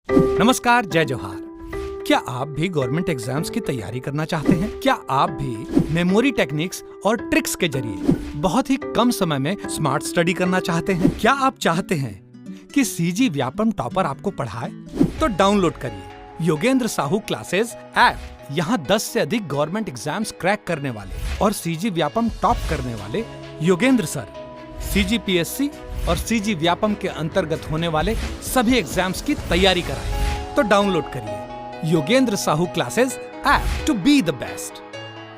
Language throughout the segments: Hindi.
नमस्कार, जय जोहार। क्या आप भी गवर्नमेंट एग्जाम्स की तैयारी करना चाहते हैं? क्या आप भी मेमोरी टेक्निक्स और ट्रिक्स के जरिए बहुत ही कम समय में स्मार्ट स्टडी करना चाहते हैं? क्या आप चाहते हैं कि सीजी व्यापम टॉपर आपको पढ़ाए? तो डाउनलोड करिए योगेंद्र साहू क्लासेस ऐप। यहाँ 10 से अधिक गवर्नमेंट एग्जाम्स क्रैक करने वाले और सीजी व्यापम टॉप करने वाले योगेंद्र सर सीजीपीएससी और सीजी व्यापम के अंतर्गत होने वाले सभी एग्जाम्स की तैयारी कराएं। तो डाउनलोड करिए Yogendra Sahu classes app to be the best,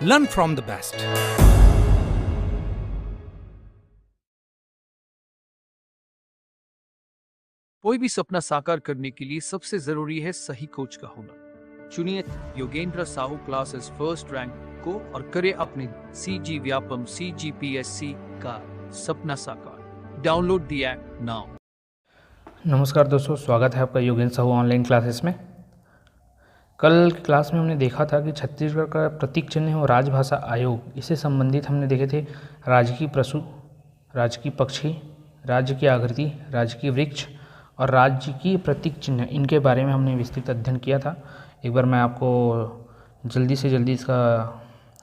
learn from the best. कोई भी सपना साकार करने के लिए सबसे जरूरी है सही कोच का होना। चुनिए Yogendra Sahu classes first rank को और करे अपने सीजी व्यापम सीजीपीएससी का सपना साकार। Download the app now. नमस्कार दोस्तों, स्वागत है आपका योगेंद्र साहू ऑनलाइन क्लासेस में। कल की क्लास में हमने देखा था कि छत्तीसगढ़ का प्रतीक चिन्ह और राजभाषा आयोग, इससे संबंधित हमने देखे थे राजकीय पशु, राजकीय पक्षी, राज्य की आकृति, राजकीय वृक्ष और राज्य की प्रतीक चिन्ह, इनके बारे में हमने विस्तृत अध्ययन किया था। एक बार मैं आपको जल्दी से जल्दी इसका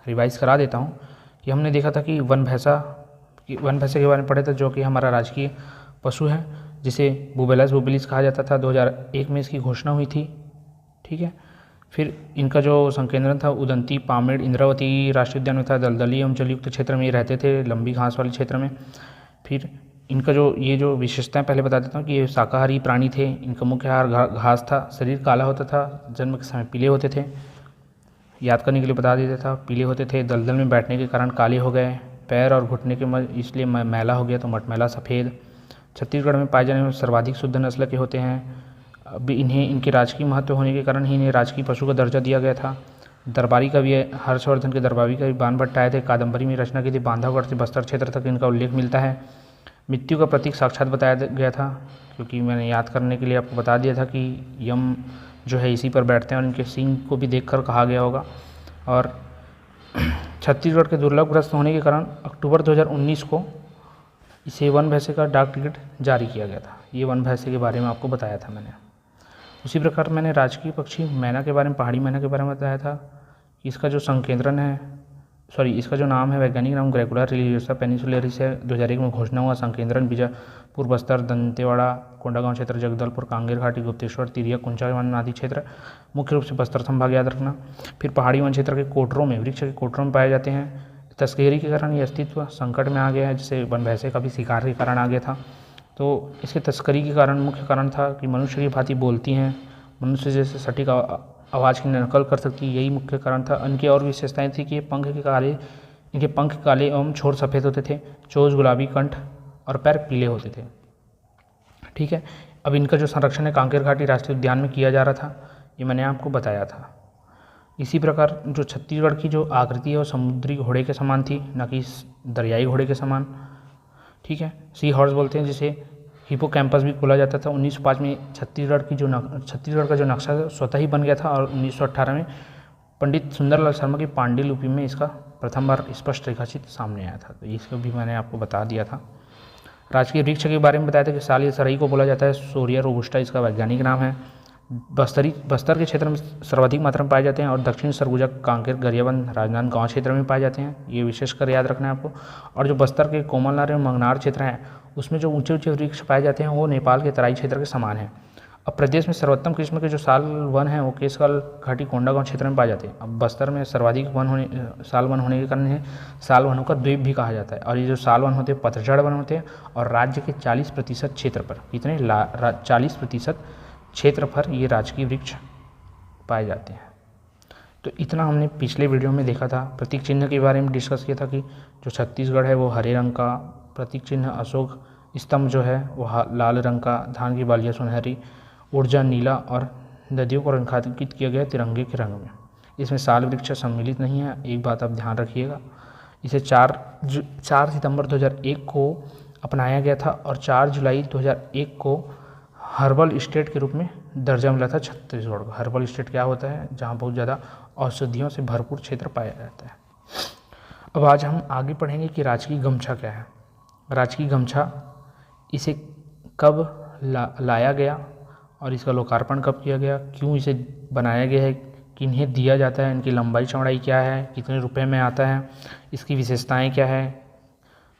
रिवाइज करा देता हूँ कि हमने देखा था कि वन भैंसा के बारे में पढ़े थे, जो कि हमारा राजकीय पशु है, जिसे बुबेलस बुबेलिस कहा जाता था। 2001 में इसकी घोषणा हुई थी, ठीक है। फिर इनका जो संकेंद्रण था उदंती, पामेड़, इंद्रावती राष्ट्रीय उद्यान में था। दलदली एवं जलयुक्त क्षेत्र में ये रहते थे, लंबी घास वाले क्षेत्र में। फिर इनका जो विशेषताएं पहले बता देता हूँ कि ये शाकाहारी प्राणी थे। इनका मुख्य आहार घास था। शरीर काला होता था, जन्म के समय पीले होते थे। याद करने के लिए बता देता था, पीले होते थे। दलदल में बैठने के कारण काले हो गए। पैर और घुटने के इसलिए मैला हो गया, तो मटमैला सफ़ेद। छत्तीसगढ़ में पाए जाने वाले सर्वाधिक शुद्ध नस्ल के होते हैं। अब इन्हें इनके राजकीय महत्व होने के कारण ही इन्हें राजकीय पशु का दर्जा दिया गया था। दरबारी कवि हर्षवर्धन के दरबारी कवि बाण भट्ट आए थे, कादम्बरी में रचना की थी। बांधवगढ़ से बस्तर क्षेत्र तक इनका उल्लेख मिलता है। मृत्यु का प्रतीक साक्षात बताया गया था, क्योंकि मैंने याद करने के लिए आपको बता दिया था कि यम जो है इसी पर बैठते हैं, और इनके सींग को भी देखकर कहा गया होगा। और छत्तीसगढ़ के दुर्लभग्रस्त होने के कारण अक्टूबर 2019 को इसे वन भैंसे का डाक टिकट जारी किया गया था। ये वन भैंसे के बारे में आपको बताया था मैंने। उसी प्रकार मैंने राजकीय पक्षी मैना के बारे में, पहाड़ी मैना के बारे में बताया था कि इसका जो संकेंद्रण है, इसका जो नाम है, वैज्ञानिक नाम ग्रेकुला रिलीजियोसा पेनिसुलेरिस है। 2001 में घोषणा हुआ। संकेंद्रण बीजापुर, बस्तर, दंतेवाड़ा, कोंडागांव क्षेत्र, जगदलपुर, कांगेर घाटी, गुप्तेश्वर, तिरिया, कुंचा वन आदि क्षेत्र, मुख्य रूप से बस्तर संभाग याद रखना। फिर पहाड़ी वन क्षेत्र के कोटरों में, वृक्ष के कोटरों में पाए जाते हैं। तस्करी के कारण ये अस्तित्व संकट में आ गया है, जिससे वन भैंसे का भी शिकार के कारण आ गया था। तो इसके तस्करी के कारण मुख्य कारण था कि मनुष्य की भांति बोलती हैं, मनुष्य जैसे सटीक आवाज़ की नकल कर सकती है, यही मुख्य कारण था। इनकी और विशेषताएं थी कि इनके पंख काले एवं छोर सफ़ेद होते थे, चोंच गुलाबी, कंठ और पैर पीले होते थे, ठीक है। अब इनका जो संरक्षण है कांकेर घाटी राष्ट्रीय उद्यान में किया जा रहा था, ये मैंने आपको बताया था। इसी प्रकार जो छत्तीसगढ़ की जो आकृति है वो समुद्री घोड़े के समान थी, न कि दरियाई घोड़े के समान, ठीक है। सी हॉर्स बोलते हैं जिसे। हिपोकैम्पस भी बोला जाता था। 1905 में छत्तीसगढ़ का जो नक्शा स्वतः ही बन गया था, और 1918 में पंडित सुंदरलाल शर्मा की पांड्यलिपि में इसका प्रथम बार स्पष्ट रेखाचित सामने आया था। तो इसको भी मैंने आपको बता दिया था। राजकीय वृक्ष के बारे में बताया था कि साल या सरई को बोला जाता है। सोरिया रोबुस्टा इसका वैज्ञानिक नाम है। बस्तर के क्षेत्र में सर्वाधिक मात्रा में पाए जाते हैं, और दक्षिण सरगुजा, कांकेर, गरियाबंद, राजनांदगांव क्षेत्र में पाए जाते हैं। ये विशेषकर याद रखना है आपको। और जो बस्तर के कोमलनार एवं मंगनार क्षेत्र हैं, उसमें जो ऊंचे ऊंचे वृक्ष पाए जाते हैं वो नेपाल के तराई क्षेत्र के समान है। अब प्रदेश में सर्वोत्तम किस्म के जो साल वन है वो केसकाल घाटी, कोंडागांव क्षेत्र में पाए जाते हैं। अब बस्तर में सर्वाधिक साल वन होने के कारण है साल वनों का द्वीप भी कहा जाता है। और ये जो साल वन होते हैं पतझड़ वन होते हैं, और राज्य के 40% क्षेत्र पर, कितने 40% क्षेत्र पर ये राजकीय वृक्ष पाए जाते हैं। तो इतना हमने पिछले वीडियो में देखा था। प्रतीक चिन्ह के बारे में डिस्कस किया था कि जो छत्तीसगढ़ है वो हरे रंग का, प्रतीक चिन्ह अशोक स्तंभ जो है वो लाल रंग का, धान की बालियाँ सुनहरी, ऊर्जा नीला, और नदियों को रेखांकित किया गया तिरंगे के रंग में। इसमें साल वृक्ष सम्मिलित नहीं है, एक बात आप ध्यान रखिएगा। इसे 4 सितंबर 2001 को अपनाया गया था, और 4 जुलाई 2001 को हर्बल स्टेट के रूप में दर्जा मिला था छत्तीसगढ़ को। हर्बल स्टेट क्या होता है? जहाँ बहुत ज़्यादा औषधियों से भरपूर क्षेत्र पाया जाता है। अब आज हम आगे पढ़ेंगे कि राजकीय गमछा क्या है। राजकीय गमछा इसे कब लाया गया और इसका लोकार्पण कब किया गया, क्यों इसे बनाया गया है, किन्हें दिया जाता है, इनकी लंबाई चौड़ाई क्या है, कितने रुपए में आता है, इसकी विशेषताएं क्या है,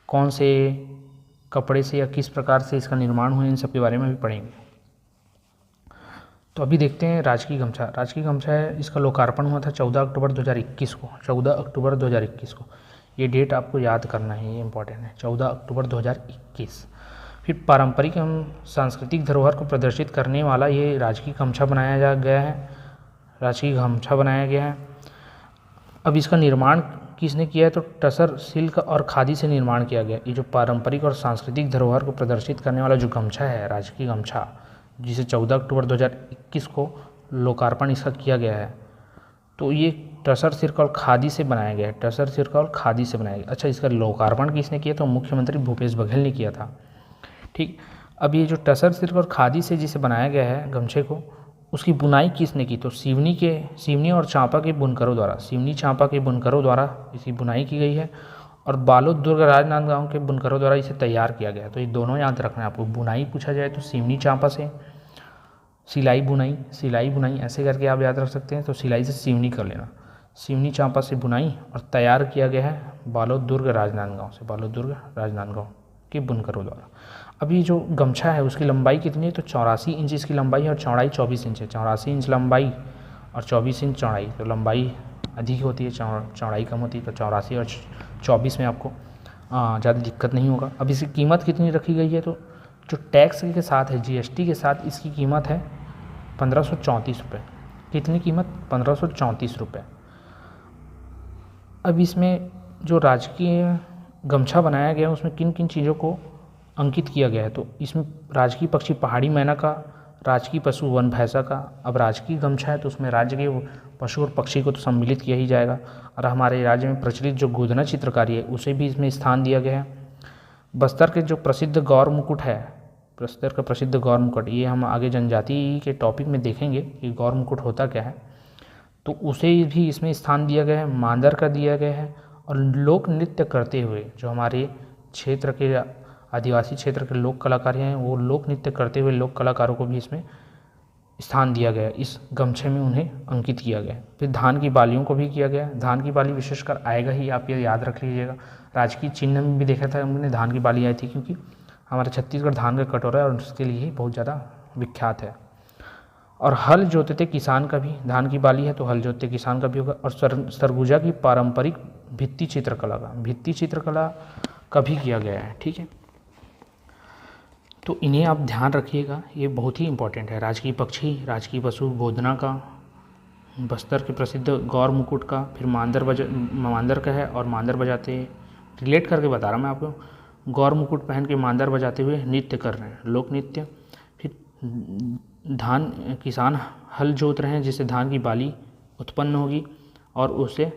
कौन से कपड़े से या किस प्रकार से इसका निर्माण हुआ, इन सब के बारे में भी पढ़ेंगे। तो अभी देखते हैं राजकीय गमछा। राजकीय गमछा है, इसका लोकार्पण हुआ था 14 अक्टूबर 2021 को। 14 अक्टूबर 2021 को, ये डेट आपको याद करना है, ये इंपॉर्टेंट है, 14 अक्टूबर 2021। फिर पारंपरिक एवं सांस्कृतिक धरोहर को प्रदर्शित करने वाला ये राजकीय गमछा बनाया गया है, राजकीय गमछा बनाया गया है। अब इसका निर्माण किसने किया है, तो टसर, सिल्क और खादी से निर्माण किया गया। ये जो पारंपरिक और सांस्कृतिक धरोहर को प्रदर्शित करने वाला जो गमछा है, राजकीय गमछा, जिसे 14 अक्टूबर 2021 को लोकार्पण इसका किया गया है, तो ये टसर, सिल्क और खादी से बनाया गया है। टसर, सिल्क और खादी से बनाया गया। अच्छा, इसका लोकार्पण किसने किया, तो मुख्यमंत्री भूपेश बघेल ने किया था। ठीक, अब ये जो टसर, सिल्क और खादी से जिसे बनाया गया है गमछे को, उसकी बुनाई किसने की, तो सिवनी और चांपा के बुनकरों द्वारा, सिवनी चांपा के बुनकरों द्वारा इसकी बुनाई की गई है, और बालोद, दुर्ग, राजनांदगांव के बुनकरों द्वारा इसे तैयार किया गया है। तो ये दोनों याद रखना है आपको। बुनाई पूछा जाए तो सिवनी चांपा से, सिलाई बुनाई ऐसे करके आप याद रख सकते हैं, तो सिलाई से सिवनी कर लेना, सिवनी चांपा से बुनाई, और तैयार किया गया है बालोद, दुर्ग, राजनांदगांव से, बालोद, दुर्ग, राजनांदगांव के बुनकरों द्वारा। अभी जो गमछा है उसकी लंबाई कितनी है, तो 84 इंच इसकी लंबाई है और चौड़ाई 24 इंच है। 84 इंच लंबाई और 24 इंच चौड़ाई, तो लंबाई अधिक होती है, चौड़ाई कम होती है, तो 84 और 24 में आपको ज़्यादा दिक्कत नहीं होगा। अब इसकी कीमत कितनी रखी गई है, तो जो टैक्स के साथ है, GST के साथ इसकी कीमत है 1534 रुपये। कितनी कीमत, 1534 रुपये। अब इसमें जो राजकीय गमछा बनाया गया है उसमें किन किन चीज़ों को अंकित किया गया है, तो इसमें राजकीय पक्षी पहाड़ी मैना का, राजकीय पशु वन भैंसा का। अब राजकीय गमछा है तो उसमें राज्य के पशु और पक्षी को तो सम्मिलित किया ही जाएगा, और हमारे राज्य में प्रचलित जो गोधना चित्रकारी है उसे भी इसमें स्थान दिया गया है। बस्तर के जो प्रसिद्ध गौर मुकुट है, बस्तर का प्रसिद्ध गौर मुकुट, ये हम आगे जनजाति के टॉपिक में देखेंगे कि गौर मुकुट होता क्या है, तो उसे भी इसमें स्थान दिया गया है। मांदर का दिया गया है, और लोक नृत्य करते हुए जो हमारे क्षेत्र के आदिवासी क्षेत्र के लोक कलाकार हैं, वो लोक नृत्य करते हुए लोक कलाकारों को भी इसमें स्थान दिया गया, इस गमछे में उन्हें अंकित किया गया। फिर धान की बालियों को भी किया गया। धान की बाली विशेषकर आएगा ही, आप ये याद रख लीजिएगा। राजकीय चिन्ह में भी देखा था हमने, धान की बाली आई थी, क्योंकि हमारा छत्तीसगढ़ धान का कटोरा है और उसके लिए ही बहुत ज़्यादा विख्यात है। और हल जोतते किसान का भी, धान की बाली है तो हल जोतते किसान का भी होगा। और सरगुजा की पारंपरिक भित्ति चित्रकला का भी किया गया है। ठीक है, तो इन्हें आप ध्यान रखिएगा, ये बहुत ही इंपॉर्टेंट है। राजकीय पक्षी, राजकीय पशु गोधना का, बस्तर के प्रसिद्ध गौर मुकुट का, फिर मांदर का है, और मांदर बजाते, रिलेट करके बता रहा हूँ मैं आपको। गौर मुकुट पहन के मांदर बजाते हुए नृत्य कर रहे हैं, लोक नृत्य। फिर धान, किसान हल जोत रहे हैं जिससे धान की बाली उत्पन्न होगी, और उससे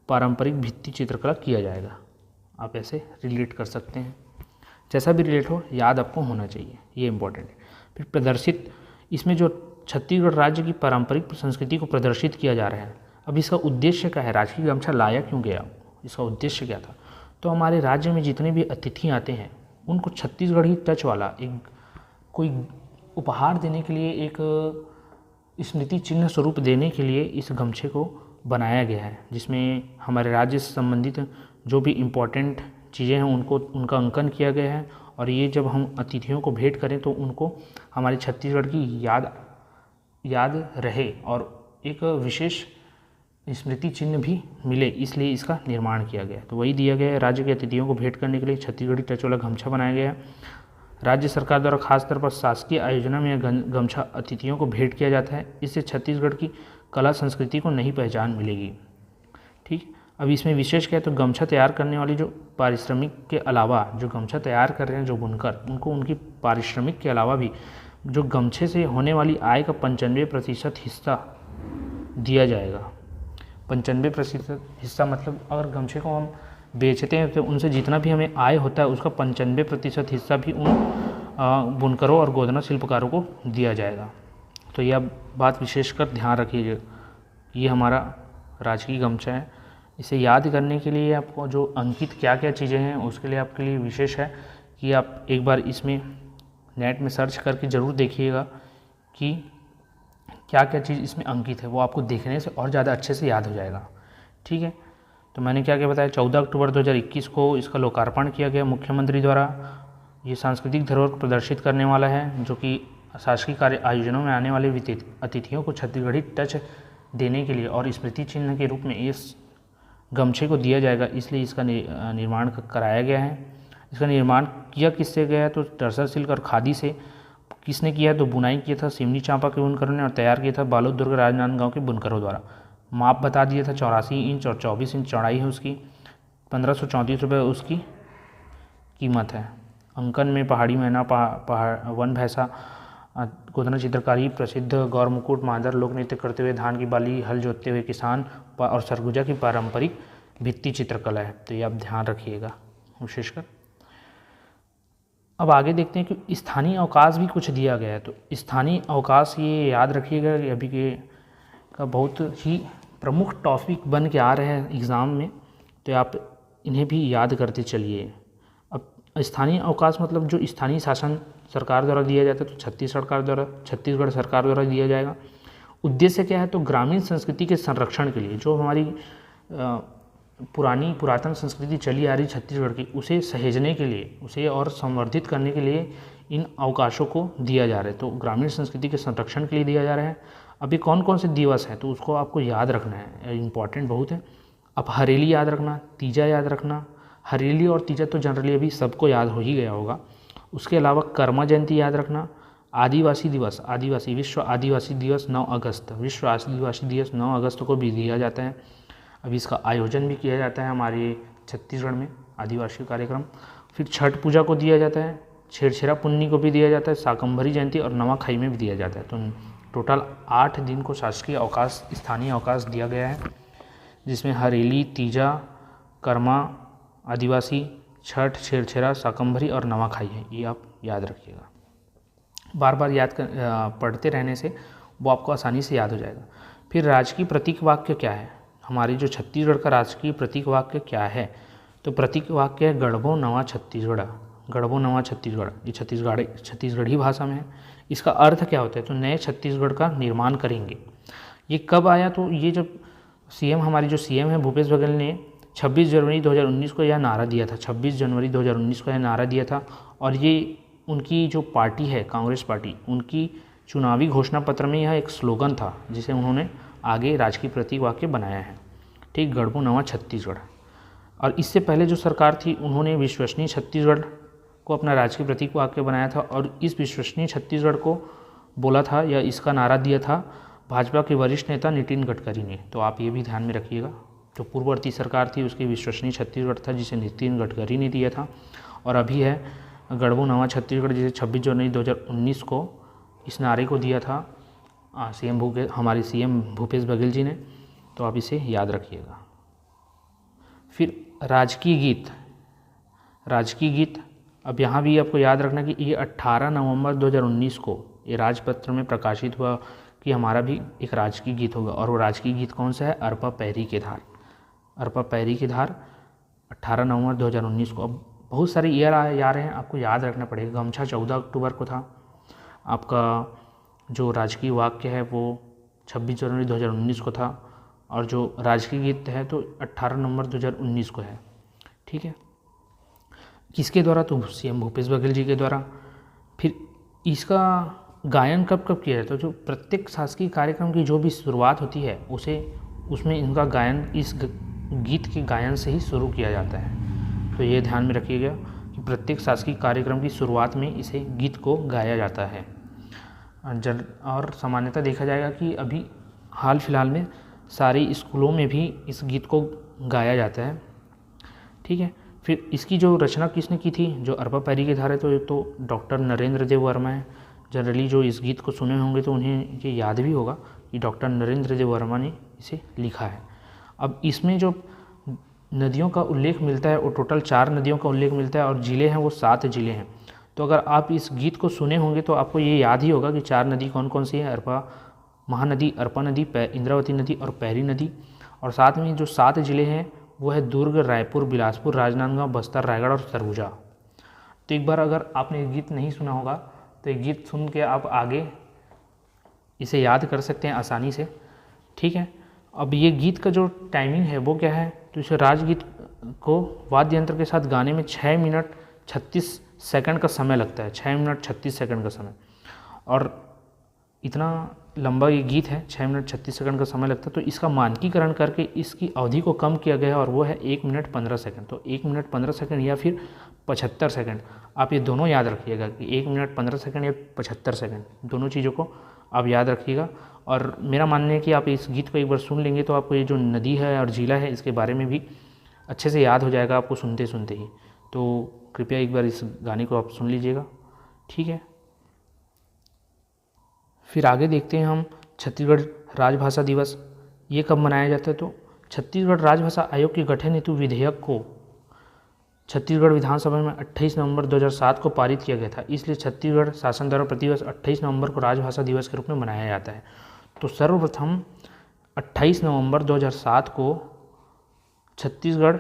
पारंपरिक भित्ति चित्रकला किया जाएगा। आप ऐसे रिलेट कर सकते हैं, जैसा भी रिलेट हो, याद आपको होना चाहिए, ये इंपॉर्टेंट है। फिर प्रदर्शित, इसमें जो छत्तीसगढ़ राज्य की पारंपरिक संस्कृति को प्रदर्शित किया जा रहा है। अब इसका उद्देश्य क्या है, राजकीय गमछा लाया क्यों गया, इसका उद्देश्य क्या था, तो हमारे राज्य में जितने भी अतिथि आते हैं उनको छत्तीसगढ़ी टच वाला एक कोई उपहार देने के लिए, एक स्मृति चिन्ह स्वरूप देने के लिए इस गमछे को बनाया गया है, जिसमें हमारे राज्य से संबंधित जो भी इम्पोर्टेंट चीज़ें हैं उनका अंकन किया गया है। और ये जब हम अतिथियों को भेंट करें तो उनको हमारे छत्तीसगढ़ की याद रहे और एक विशेष स्मृति चिन्ह भी मिले, इसलिए इसका निर्माण किया गया। तो वही दिया गया है, राज्य के अतिथियों को भेंट करने के लिए छत्तीसगढ़ी टच वाला गमछा बनाया गया है। राज्य सरकार द्वारा खासतौर पर शासकीय आयोजना में गमछा अतिथियों को भेंट किया जाता है। इससे छत्तीसगढ़ की कला संस्कृति को नई पहचान मिलेगी। ठीक, अब इसमें विशेष क्या है, तो गमछा तैयार करने वाली जो पारिश्रमिक के अलावा, जो गमछा तैयार कर रहे हैं जो बुनकर, उनको उनकी पारिश्रमिक के अलावा भी जो गमछे से होने वाली आय का 95% हिस्सा दिया जाएगा। 95% हिस्सा मतलब अगर गमछे को हम बेचते हैं तो उनसे जितना भी हमें आय होता है उसका 95% हिस्सा भी उन बुनकरों और गोधना शिल्पकारों को दिया जाएगा। तो यह बात विशेषकर ध्यान रखिएगा। ये हमारा राजकीय गमछा है। इसे याद करने के लिए आपको जो अंकित क्या क्या चीज़ें हैं उसके लिए आपके लिए विशेष है कि आप एक बार इसमें नेट में सर्च करके ज़रूर देखिएगा कि क्या क्या चीज़ इसमें अंकित है, वो आपको देखने से और ज़्यादा अच्छे से याद हो जाएगा। ठीक है, तो मैंने क्या क्या बताया, 14 अक्टूबर 2021 को इसका लोकार्पण किया गया मुख्यमंत्री द्वारा। ये सांस्कृतिक धरोहर को प्रदर्शित करने वाला है, जो कि शासकीय कार्य आयोजनों में आने वाले अतिथियों को छत्तीसगढ़ी टच देने के लिए और स्मृति चिन्ह के रूप में इस गमछे को दिया जाएगा, इसलिए इसका निर्माण कराया गया है। इसका निर्माण किया किससे गया है, तो टसर सिल्क और खादी से। किसने किया, तो बुनाई किया था सिमनी चांपा के बुनकरों ने और तैयार किया था बालोद दुर्ग राजनांदगांव के बुनकरों द्वारा। माप बता दिया था 84 इंच और 24 इंच चौड़ाई है उसकी। 1534 रुपये उसकी कीमत है। अंकन में पहाड़ी मैना, वन भैंसा, गोदना चित्रकारी, प्रसिद्ध गौर मुकुट, मादर, लोक नृत्य करते हुए धान की बाली, हल जोतते हुए किसान और सरगुजा की पारंपरिक भित्ति चित्रकला है। तो ये आप ध्यान रखिएगा विशेषकर। अब आगे देखते हैं कि स्थानीय अवकाश भी कुछ दिया गया है। तो स्थानीय अवकाश ये याद रखिएगा कि अभी के का बहुत ही प्रमुख टॉपिक बन के आ रहे हैं एग्ज़ाम में, तो आप इन्हें भी याद करते चलिए। अब स्थानीय अवकाश मतलब जो स्थानीय शासन सरकार द्वारा दिया जाता है, तो छत्तीसगढ़ सरकार द्वारा दिया जाएगा। उद्देश्य क्या है, तो ग्रामीण संस्कृति के संरक्षण के लिए, जो हमारी पुरातन संस्कृति चली आ रही छत्तीसगढ़ की, उसे सहेजने के लिए, उसे और संवर्धित करने के लिए इन अवकाशों को दिया जा रहा है। तो ग्रामीण संस्कृति के संरक्षण के लिए दिया जा रहा है। अभी कौन कौन से दिवस हैं, तो उसको आपको याद रखना है, इम्पॉर्टेंट बहुत है। अब हरेली याद रखना, तीजा याद रखना। हरेली और तीजा तो जनरली अभी सबको याद हो ही गया होगा। उसके अलावा कर्मा जयंती याद रखना। आदिवासी दिवस, विश्व आदिवासी दिवस 9 अगस्त, विश्व आदिवासी दिवस 9 अगस्त को भी दिया जाता है। अभी इसका आयोजन भी किया जाता है हमारे छत्तीसगढ़ में, आदिवासी कार्यक्रम। फिर छठ पूजा को दिया जाता है, छेरछेरा पुन्नी को भी दिया जाता है, शाकंभरी जयंती और नवाखाई में भी दिया जाता है। तो टोटल 8 दिन को शासकीय अवकाश, स्थानीय अवकाश दिया गया है, जिसमें हरेली, तीजा, कर्मा, आदिवासी, छठ, छेरछेरा, शाकंभरी और नवाखाई है। ये आप याद रखिएगा। बार बार पढ़ते रहने से वो आपको आसानी से याद हो जाएगा। फिर राजकीय प्रतीक वाक्य क्या है, हमारी जो छत्तीसगढ़ का राजकीय प्रतीक वाक्य क्या है, तो प्रतीक वाक्य है गढ़बो नवा छत्तीसगढ़। गढ़बो नवा छत्तीसगढ़, ये छत्तीसगढ़ी भाषा में है। इसका अर्थ क्या होता है, तो नए छत्तीसगढ़ का निर्माण करेंगे। ये कब आया, तो ये जब हमारी जो सीएम है भूपेश बघेल ने 26 जनवरी 2019 को यह नारा दिया था। 26 जनवरी 2019 को यह नारा दिया था, और ये उनकी जो पार्टी है कांग्रेस पार्टी, उनकी चुनावी घोषणा पत्र में यह एक स्लोगन था, जिसे उन्होंने आगे राजकीय प्रतीक वाक्य बनाया है। ठीक, गढ़बो नवा छत्तीसगढ़। और इससे पहले जो सरकार थी, उन्होंने विश्वसनीय छत्तीसगढ़ को अपना राजकीय प्रतीक वाक्य बनाया था, और इस विश्वसनीय छत्तीसगढ़ को बोला था या इसका नारा दिया था भाजपा के वरिष्ठ नेता नितिन गडकरी ने। तो आप ये भी ध्यान में रखिएगा, जो पूर्ववर्ती सरकार थी उसकी विश्वसनीय छत्तीसगढ़ था, जिसे नितिन गडकरी ने दिया था। और अभी है गढ़बो नवा छत्तीसगढ़, जिसे 26 जनवरी 2019 को इस नारे को दिया था हमारे सीएम भूपेश बघेल जी ने। तो आप इसे याद रखिएगा। फिर राजकीय गीत, अब यहाँ भी आपको याद रखना कि ये 18 नवंबर 2019 को ये राजपत्र में प्रकाशित हुआ कि हमारा भी एक राजकीय गीत होगा। और वो राजकीय गीत कौन सा है, अरपा पैरी के धार। अरपा पैरी के धार 18 नवंबर 2019 को। अब बहुत सारे ईयर आ रहे हैं, आपको याद रखना पड़ेगा। गमछा 14 अक्टूबर को था। आपका जो राजकीय वाक्य है वो 26 जनवरी 2019 को था, और जो राजकीय गीत है तो 18 नवंबर 2019 को है। ठीक है, किसके द्वारा, तो सीएम भूपेश बघेल जी के द्वारा। फिर इसका गायन कब कब किया जाता है, तो प्रत्येक शासकीय कार्यक्रम की जो भी शुरुआत होती है उसमें इनका गायन, इस गीत के गायन से ही शुरू किया जाता है। तो ये ध्यान में रखिएगा कि प्रत्येक शासकीय कार्यक्रम की शुरुआत में इसे गीत को गाया जाता है। और सामान्यतः देखा जाएगा कि अभी हाल फिलहाल में सारे स्कूलों में भी इस गीत को गाया जाता है। ठीक है, फिर इसकी जो रचना किसने की थी, जो अरपा पैरी के धार है, तो डॉक्टर नरेंद्र देव वर्मा है। जनरली जो इस गीत को सुने होंगे तो उन्हें ये याद भी होगा कि डॉक्टर नरेंद्र देव वर्मा ने इसे लिखा है। अब इसमें जो नदियों का उल्लेख मिलता है वो टोटल 4 नदियों का उल्लेख मिलता है, और ज़िले हैं वो 7 ज़िले हैं। तो अगर आप इस गीत को सुने होंगे तो आपको ये याद ही होगा कि 4 नदी कौन कौन सी है, महानदी, अरपा नदी, इंद्रावती नदी और पैरी नदी। और साथ में जो 7 ज़िले हैं वो है दुर्ग, रायपुर, बिलासपुर, राजनांदगांव, बस्तर, रायगढ़ और सरगुजा। तो एक बार अगर आपने ये गीत नहीं सुना होगा तो ये गीत सुन के आप आगे इसे याद कर सकते हैं आसानी से। ठीक है, अब ये गीत का जो टाइमिंग है वो क्या है, तो इस राजगीत को वाद्य यंत्र के साथ गाने में 6 मिनट 36 सेकंड का समय लगता है, 6 मिनट 36 सेकंड का समय। और इतना लंबा ये गीत है, 6 मिनट 36 सेकंड का समय लगता है। तो इसका मानकीकरण करके इसकी अवधि को कम किया गया है और वो है 1 मिनट 15 सेकंड। तो 1 मिनट 15 सेकंड या फिर 75 सेकंड, आप ये दोनों याद रखिएगा कि 1 मिनट 15 सेकंड या 75 सेकंड, दोनों चीज़ों को आप याद रखिएगा। और मेरा मानना है कि आप इस गीत को एक बार सुन लेंगे तो आपको ये जो नदी है और झीला है इसके बारे में भी अच्छे से याद हो जाएगा आपको सुनते सुनते ही। तो कृपया एक बार इस गाने को आप सुन लीजिएगा। ठीक है, फिर आगे देखते हैं हम छत्तीसगढ़ राजभाषा दिवस। ये कब मनाया जाता है, तो छत्तीसगढ़ राजभाषा आयोग के गठन हेतु विधेयक को छत्तीसगढ़ विधानसभा में 28 नवंबर 2007 को पारित किया गया था। इसलिए छत्तीसगढ़ शासन द्वारा प्रतिवर्ष 28 नवंबर को राजभाषा दिवस के रूप में मनाया जाता है। तो सर्वप्रथम 28 नवंबर 2007 को छत्तीसगढ़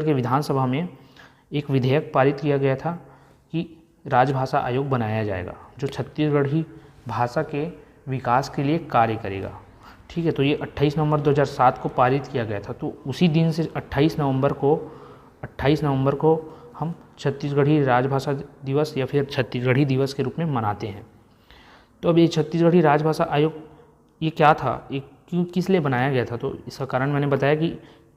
के विधानसभा में एक विधेयक पारित किया गया था कि राजभाषा आयोग बनाया जाएगा जो छत्तीसगढ़ी भाषा के विकास के लिए कार्य करेगा। ठीक है, तो ये 28 नवंबर 2007 को पारित किया गया था। तो उसी दिन से 28 नवंबर को हम छत्तीसगढ़ी राजभाषा दिवस या फिर छत्तीसगढ़ी दिवस के रूप में मनाते हैं। तो अब ये छत्तीसगढ़ी राजभाषा आयोग ये क्या था, ये किस लिए बनाया गया था, तो इसका कारण मैंने बताया कि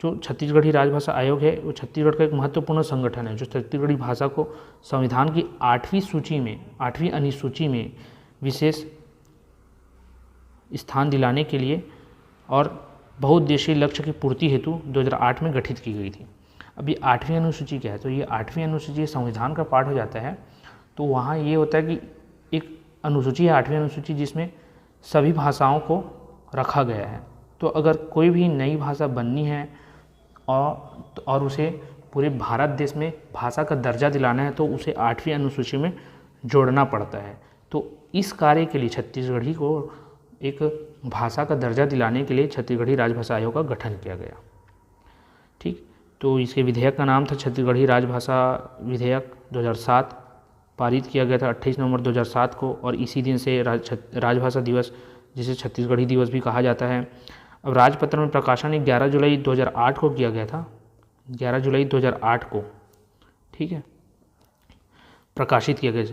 जो छत्तीसगढ़ी राजभाषा आयोग है वो छत्तीसगढ़ का एक महत्वपूर्ण संगठन है जो छत्तीसगढ़ी भाषा को संविधान की 8वीं अनुसूची में विशेष स्थान दिलाने के लिए और बहुउद्देशीय लक्ष्य की पूर्ति हेतु 2008 में गठित की गई थी। अब ये 8वीं अनुसूची क्या है, तो ये 8वीं अनुसूची संविधान का पार्ट हो जाता है। तो वहाँ ये होता है कि एक अनुसूची है 8वीं अनुसूची जिसमें सभी भाषाओं को रखा गया है। तो अगर कोई भी नई भाषा बननी है और उसे पूरे भारत देश में भाषा का दर्जा दिलाना है तो उसे 8वीं अनुसूची में जोड़ना पड़ता है। तो इस कार्य के लिए छत्तीसगढ़ी को एक भाषा का दर्जा दिलाने के लिए छत्तीसगढ़ी राजभाषा आयोग का गठन किया गया। ठीक, तो इसके विधेयक का नाम था छत्तीसगढ़ी राजभाषा विधेयक 2007, पारित किया गया था 28 नवंबर 2007 को। और इसी दिन से राजभाषा दिवस जिसे छत्तीसगढ़ी दिवस भी कहा जाता है। अब राजपत्र में प्रकाशन 11 जुलाई 2008 को किया गया था, 11 जुलाई 2008 को। ठीक है, प्रकाशित किया गया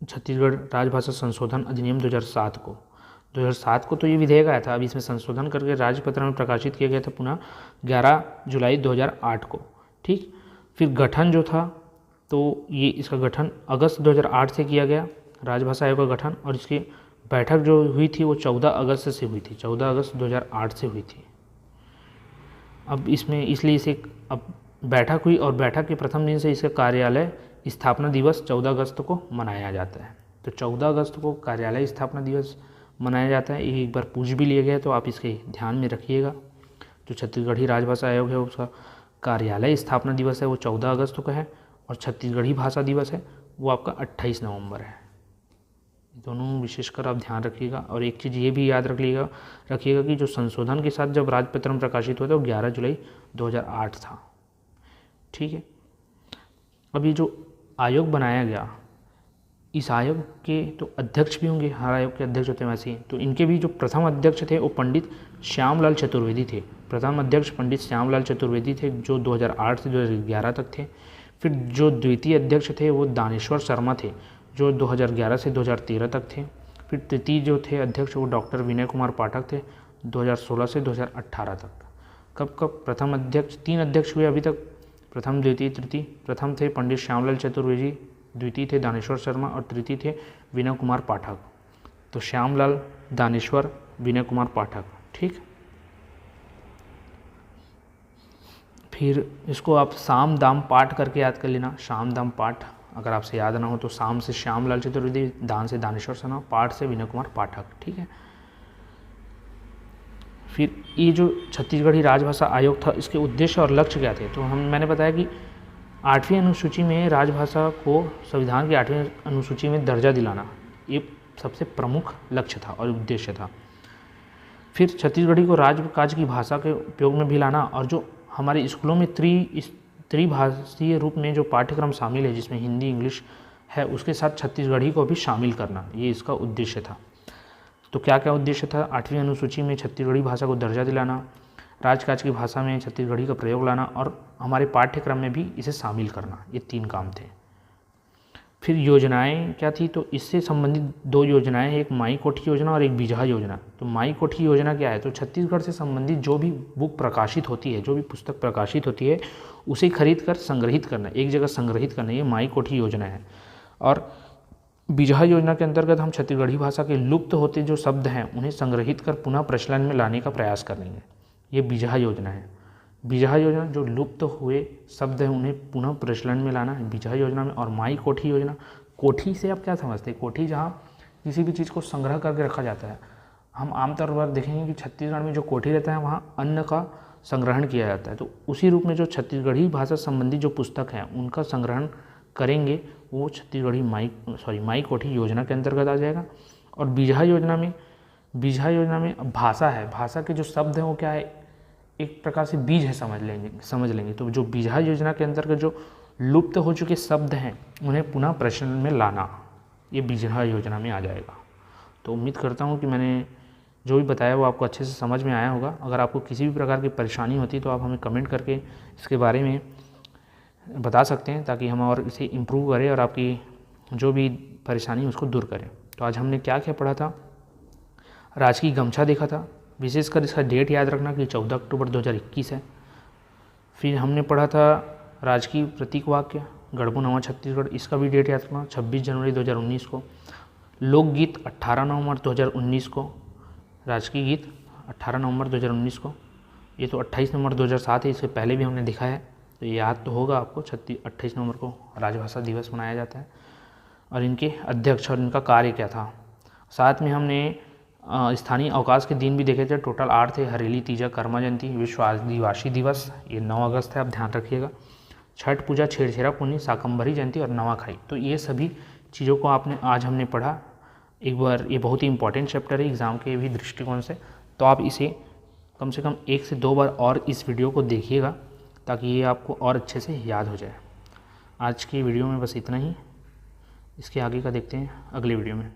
छत्तीसगढ़ राजभाषा संशोधन अधिनियम 2007 को तो ये विधेयक आया था। अब इसमें संशोधन करके राजपत्र में प्रकाशित किया गया था पुनः 11 जुलाई 2008 को। ठीक, फिर गठन जो था तो ये इसका गठन अगस्त 2008 से किया गया राजभाषा आयोग का गठन। और इसकी बैठक जो हुई थी वो 14 अगस्त से हुई थी, 14 अगस्त 2008 से हुई थी। अब इसमें इसलिए इसे अब बैठक हुई और बैठक के प्रथम दिन से इसका कार्यालय स्थापना दिवस 14 अगस्त को मनाया जाता है। तो 14 अगस्त को कार्यालय स्थापना दिवस मनाया जाता है। ये एक बार पूछ भी लिया गया तो आप इसके ध्यान में रखिएगा। जो छत्तीसगढ़ी राजभाषा आयोग है उसका कार्यालय स्थापना दिवस है वो 14 अगस्त को है और छत्तीसगढ़ी भाषा दिवस है वो आपका 28 नवंबर है। दोनों विशेषकर आप ध्यान रखिएगा। और एक चीज़ ये भी याद रखिएगा कि जो संशोधन के साथ जब राजपत्र में प्रकाशित हुआ था वो 11 जुलाई 2008 था। ठीक है, अब ये जो आयोग बनाया गया इस आयोग के तो अध्यक्ष भी होंगे, हर आयोग के अध्यक्ष होते हैं वैसे ही। तो इनके भी जो प्रथम अध्यक्ष थे वो पंडित श्यामलाल चतुर्वेदी थे। प्रथम अध्यक्ष पंडित श्यामलाल चतुर्वेदी थे जो 2008 से 2011 तक थे। फिर जो द्वितीय अध्यक्ष थे वो दानेश्वर शर्मा थे जो 2011 से 2013 तक थे। फिर तृतीय जो थे अध्यक्ष वो डॉक्टर विनय कुमार पाठक थे 2016 से 2018 तक। कब प्रथम अध्यक्ष 3 अध्यक्ष हुए अभी तक, प्रथम द्वितीय तृतीय। प्रथम थे पंडित श्यामलाल चतुर्वेदी, द्वितीय थे दानेश्वर शर्मा और तृतीय थे विनय कुमार पाठक। तो श्यामलाल, दानेश्वर, विनय कुमार पाठक। ठीक, फिर इसको आप साम दाम पाठ करके याद कर लेना। शाम दाम पाठ अगर आपसे याद ना हो तो शाम से श्यामलाल चतुर्वेदी, दान से दानेश्वर शर्मा, पाठ से विनय कुमार पाठक। ठीक है, फिर ये जो छत्तीसगढ़ी राजभाषा आयोग था इसके उद्देश्य और लक्ष्य क्या थे, तो मैंने बताया कि 8वीं अनुसूची में राजभाषा को संविधान की 8वीं अनुसूची में दर्जा दिलाना ये सबसे प्रमुख लक्ष्य था और उद्देश्य था। फिर छत्तीसगढ़ी को राजकाज की भाषा के उपयोग में भी लाना और जो हमारे स्कूलों में त्रिभाषीय रूप में जो पाठ्यक्रम शामिल है जिसमें हिंदी, इंग्लिश है उसके साथ छत्तीसगढ़ी को भी शामिल करना, ये इसका उद्देश्य था। तो क्या क्या उद्देश्य था? 8वीं अनुसूची में छत्तीसगढ़ी भाषा को दर्जा दिलाना, राजकाज की भाषा में छत्तीसगढ़ी का प्रयोग लाना और हमारे पाठ्यक्रम में भी इसे शामिल करना, ये 3 काम थे। फिर योजनाएं क्या थी? तो इससे संबंधित 2 योजनाएं, एक माई कोठी योजना और एक बिजहा योजना। तो माई कोठी योजना क्या है? तो छत्तीसगढ़ से संबंधित जो भी बुक प्रकाशित होती है, जो भी पुस्तक प्रकाशित होती है, उसे खरीद कर संग्रहित करना, एक जगह संग्रहित करना, ये माई कोठी योजना है। और बिजहा योजना के अंतर्गत हम छत्तीसगढ़ी भाषा के लुप्त होते जो शब्द हैं उन्हें संग्रहित कर पुनः प्रचलन में लाने का प्रयास करेंगे, ये बिजहा योजना है। बिजहा योजना जो लुप्त हुए शब्द हैं उन्हें पुनः प्रचलन में लाना है बिजहा योजना में। और माई कोठी योजना, कोठी से आप क्या समझते हैं? कोठी जहाँ किसी भी चीज़ को संग्रह करके रखा जाता है। हम आमतौर पर देखेंगे कि छत्तीसगढ़ में जो कोठी रहता है वहाँ अन्न का संग्रहण किया जाता है। तो उसी रूप में जो छत्तीसगढ़ी भाषा संबंधी जो पुस्तक हैं उनका संग्रहण करेंगे, वो छत्तीसगढ़ी माई कोठी योजना के अंतर्गत आ जाएगा। और बिजहा योजना में भाषा है, भाषा के जो शब्द हैं वो क्या है? एक प्रकार से बीज है, समझ लेंगे। तो जो बिजहा योजना के अंतर्गत जो लुप्त हो चुके शब्द हैं उन्हें पुनः प्रचलन में लाना, ये बिजहा योजना में आ जाएगा। तो उम्मीद करता हूँ कि मैंने जो भी बताया वो आपको अच्छे से समझ में आया होगा। अगर आपको किसी भी प्रकार की परेशानी होती तो आप हमें कमेंट करके इसके बारे में बता सकते हैं, ताकि हम और इसे इम्प्रूव करें और आपकी जो भी परेशानी उसको दूर करें। तो आज हमने क्या क्या पढ़ा था? राजकीय गमछा देखा था, विशेषकर इसका डेट याद रखना कि 14 अक्टूबर 2021 है। फिर हमने पढ़ा था राजकीय प्रतीक वाक्य गढ़बो नवा छत्तीसगढ़, इसका भी डेट याद रखना 26 जनवरी 2019 को। लोकगीत 18 नवंबर 2019 को, राजकीय गीत 18 नवंबर 2019 को। ये तो 28 नवंबर 2007 है, इससे पहले भी हमने देखा है, तो ये याद तो होगा आपको। 28 नवंबर को राजभाषा दिवस मनाया जाता है और इनके अध्यक्ष और इनका कार्य क्या था। साथ में हमने स्थानीय अवकाश के दिन भी देखे थे, टोटल 8 थे। हरेली, तीजा, कर्मा जयंती, विश्व आदिवासी दिवस, ये 9 अगस्त है, आप ध्यान रखिएगा। छठ पूजा, छेरछेरा पुन्नी, शाकंभरी जयंती और नवाखाई। तो ये सभी चीज़ों को आज हमने पढ़ा एक बार। ये बहुत ही इंपॉर्टेंट चैप्टर है एग्ज़ाम के भी दृष्टिकोण से, तो आप इसे कम से कम 1 से 2 बार और इस वीडियो को देखिएगा, ताकि ये आपको और अच्छे से याद हो जाए। आज की वीडियो में बस इतना ही, इसके आगे का देखते हैं अगले वीडियो में।